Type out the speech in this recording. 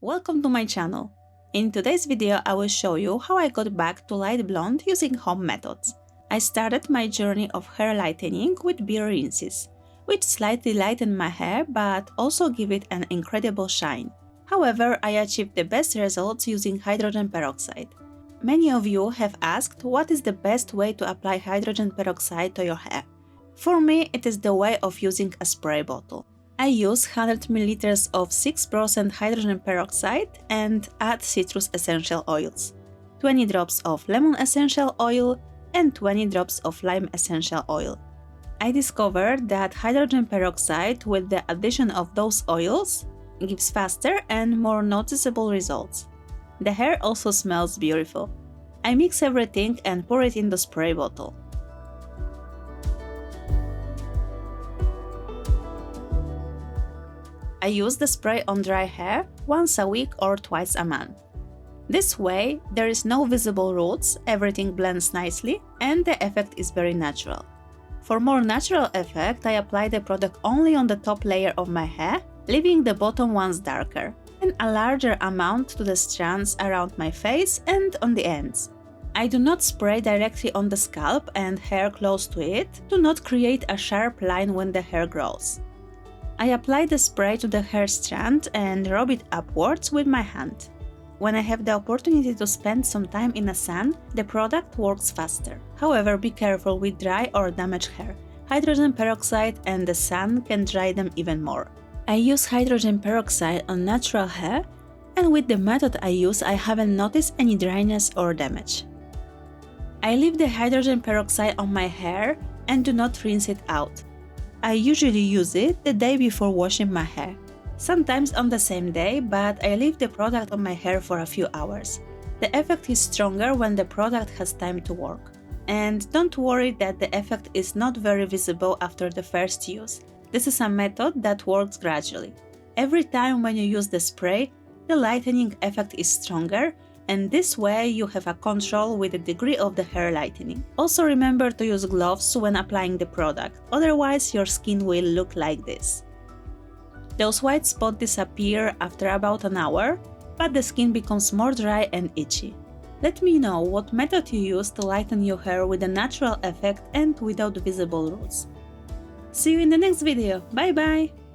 Welcome to my channel. In today's video I will show you how I got back to light blonde using home methods. I started my journey of hair lightening with beer rinses, which slightly lighten my hair but also give it an incredible shine. However, I achieved the best results using hydrogen peroxide. Many of you have asked what is the best way to apply hydrogen peroxide to your hair. For me, it is the way of using a spray bottle. I use 100 ml of 6% hydrogen peroxide and add citrus essential oils, 20 drops of lemon essential oil and 20 drops of lime essential oil. I discovered that hydrogen peroxide with the addition of those oils gives faster and more noticeable results. The hair also smells beautiful. I mix everything and pour it in the spray bottle. I use the spray on dry hair once a week or twice a month. This way, there is no visible roots, everything blends nicely, and the effect is very natural. For more natural effect, I apply the product only on the top layer of my hair, leaving the bottom ones darker, and a larger amount to the strands around my face and on the ends. I do not spray directly on the scalp and hair close to it to not create a sharp line when the hair grows. I apply the spray to the hair strand and rub it upwards with my hand. When I have the opportunity to spend some time in the sun, the product works faster. However, be careful with dry or damaged hair. Hydrogen peroxide and the sun can dry them even more. I use hydrogen peroxide on natural hair, and with the method I use, I haven't noticed any dryness or damage. I leave the hydrogen peroxide on my hair and do not rinse it out. I usually use it the day before washing my hair, sometimes on the same day, but I leave the product on my hair for a few hours. The effect is stronger when the product has time to work. And don't worry that the effect is not very visible after the first use. This is a method that works gradually. Every time when you use the spray, the lightening effect is stronger, and this way you have a control with the degree of the hair lightening. Also remember to use gloves when applying the product, otherwise your skin will look like this. Those white spots disappear after about an hour, but the skin becomes more dry and itchy. Let me know what method you use to lighten your hair with a natural effect and without visible roots. See you in the next video, bye bye!